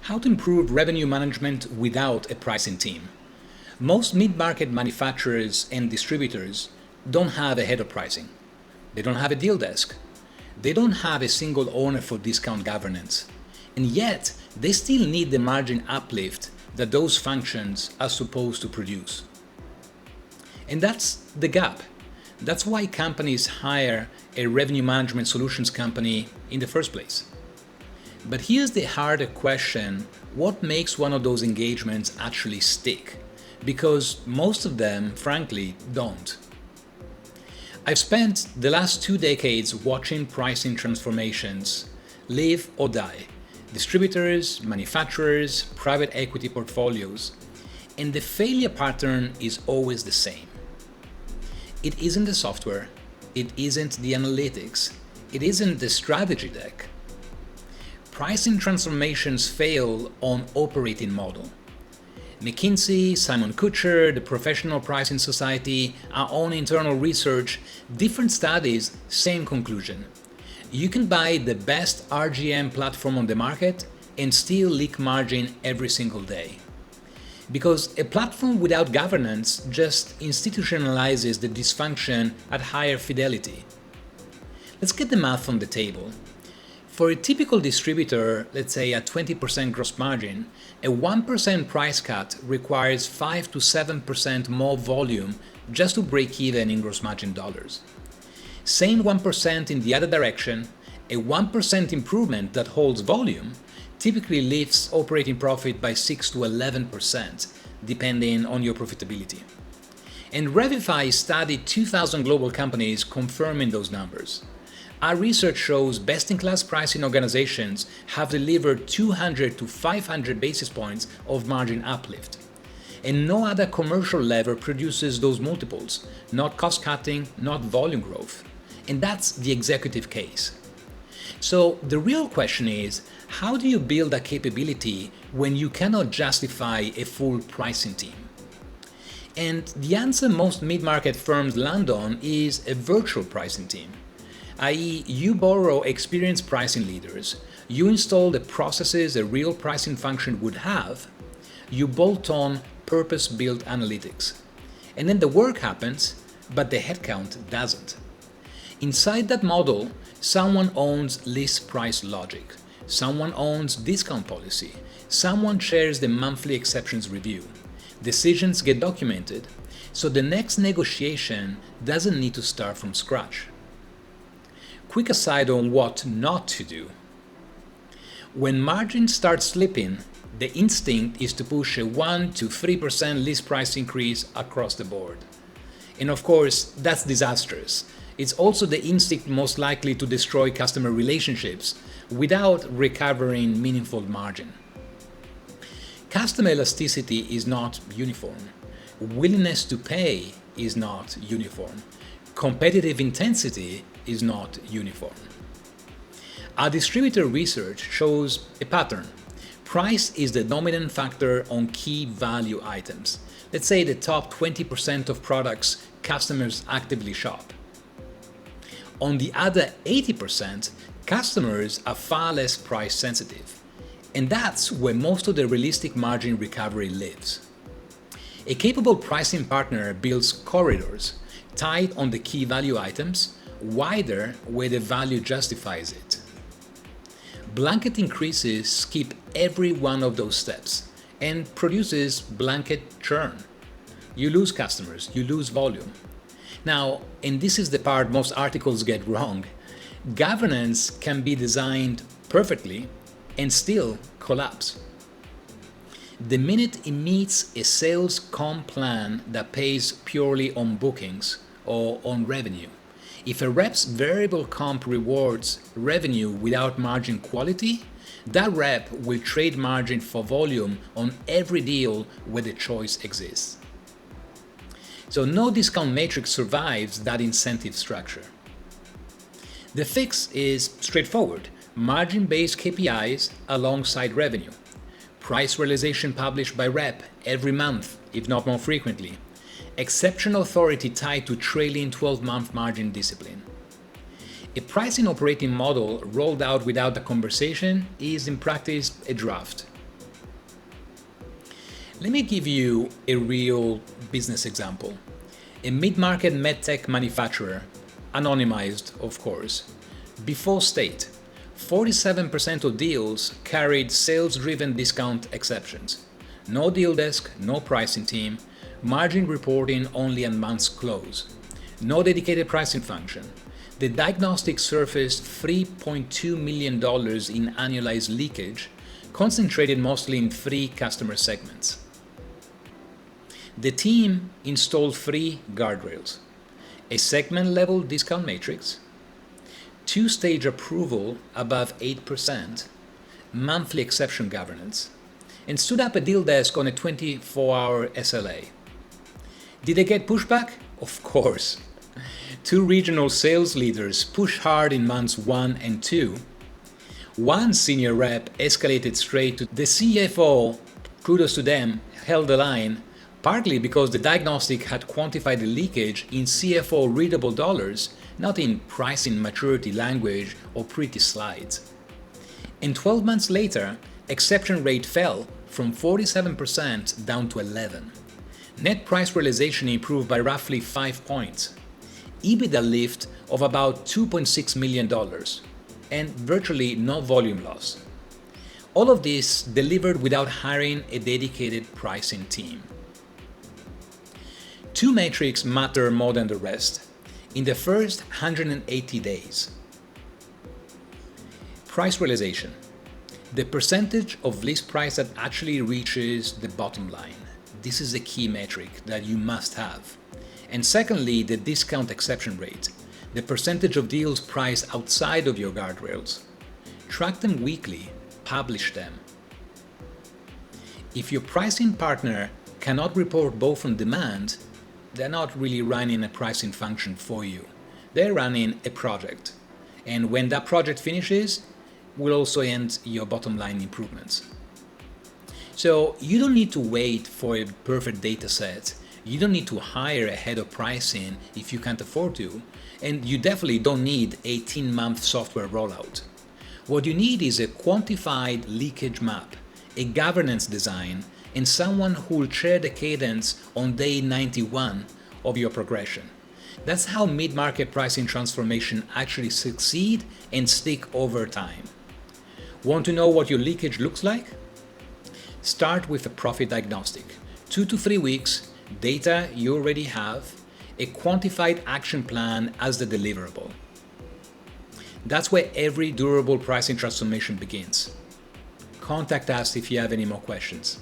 How to improve revenue management without a pricing team. Most mid-market manufacturers and distributors don't have a head of pricing. They don't have a deal desk. They don't have a single owner for discount governance. And yet, they still need the margin uplift that those functions are supposed to produce. And that's the gap. That's why companies hire a revenue management solutions company in the first place. But here's the harder question: what makes one of those engagements actually stick? Because most of them, frankly, don't. I've spent the last 2 decades watching pricing transformations live or die. Distributors, manufacturers, private equity portfolios. And the failure pattern is always the same. It isn't the software, it isn't the analytics, it isn't the strategy deck. Pricing transformations fail on operating model. McKinsey, Simon Kucher, the Professional Pricing Society, our own internal research, different studies, same conclusion. You can buy the best RGM platform on the market and still leak margin every single day. Because a platform without governance just institutionalizes the dysfunction at higher fidelity. Let's get the math on the table. For a typical distributor, let's say at 20% gross margin, a 1% price cut requires 5 to 7% more volume just to break even in gross margin dollars. Same 1% in the other direction, a 1% improvement that holds volume typically lifts operating profit by 6 to 11%, depending on your profitability. And Revify studied 2,000 global companies confirming those numbers. Our research shows best-in-class pricing organizations have delivered 200 to 500 basis points of margin uplift. And no other commercial lever produces those multiples, not cost-cutting, not volume growth. And that's the executive case. So the real question is, how do you build a capability when you cannot justify a full pricing team? And the answer most mid-market firms land on is a virtual pricing team. i.e., you borrow experienced pricing leaders, you install the processes a real pricing function would have, you bolt on purpose-built analytics. And then the work happens, but the headcount doesn't. Inside that model, someone owns list price logic, someone owns discount policy, someone shares the monthly exceptions review. Decisions get documented, so the next negotiation doesn't need to start from scratch. Quick aside on what not to do. When margins start slipping, the instinct is to push a 1 to 3% list price increase across the board. And of course, that's disastrous. It's also the instinct most likely to destroy customer relationships without recovering meaningful margin. Customer elasticity is not uniform. Willingness to pay is not uniform. Competitive intensity is not uniform. Our distributor research shows a pattern. Price is the dominant factor on key value items. Let's say the top 20% of products customers actively shop. On the other 80%, customers are far less price sensitive. And that's where most of the realistic margin recovery lives. A capable pricing partner builds corridors, tight on the key value items, wider where the value justifies it. Blanket increases skip every one of those steps and produces blanket churn. You lose customers, you lose volume. Now, and this is the part most articles get wrong, governance can be designed perfectly and still collapse. The minute it meets a sales comp plan that pays purely on bookings or on revenue, if a rep's variable comp rewards revenue without margin quality, that rep will trade margin for volume on every deal where the choice exists. So no discount matrix survives that incentive structure. The fix is straightforward: margin-based KPIs alongside revenue. Price realization published by rep every month, if not more frequently. Exceptional authority tied to trailing 12-month margin discipline. A pricing operating model rolled out without a conversation is in practice a draft. Let me give you a real business example. A mid-market medtech manufacturer, anonymized of course, before state, 47% of deals carried sales-driven discount exceptions. No deal desk, no pricing team, margin reporting only at month's close. No dedicated pricing function. The Diagnostic surfaced $3.2 million in annualized leakage, concentrated mostly in 3 customer segments. The team installed 3 guardrails: a segment-level discount matrix, 2-stage approval above 8%, monthly exception governance, and stood up a deal desk on a 24-hour SLA. Did they get pushback? Of course. 2 regional sales leaders pushed hard in months 1 and 2. One senior rep escalated straight to the CFO, kudos to them, held the line, partly because the Diagnostic had quantified the leakage in CFO readable dollars, not in pricing maturity language or pretty slides. And 12 months later, exception rate fell from 47% down to 11%. Net price realization improved by roughly 5 points. EBITDA lift of about $2.6 million, and virtually no volume loss. All of this delivered without hiring a dedicated pricing team. 2 metrics matter more than the rest. In the first 180 days, price realization, the percentage of list price that actually reaches the bottom line. This is a key metric that you must have. And secondly, the discount exception rate, the percentage of deals priced outside of your guardrails. Track them weekly, publish them. If your pricing partner cannot report both on demand, they're not really running a pricing function for you. They're running a project. And when that project finishes, will also end your bottom line improvements. So you don't need to wait for a perfect data set. You don't need to hire a head of pricing if you can't afford to. And you definitely don't need 18-month software rollout. What you need is a quantified leakage map, a governance design, and someone who will share the cadence on day 91 of your progression. That's how mid-market pricing transformation actually succeed and stick over time. Want to know what your leakage looks like? Start with a profit diagnostic. 2 to 3 weeks, data you already have, a quantified action plan as the deliverable. That's where every durable pricing transformation begins. Contact us if you have any more questions.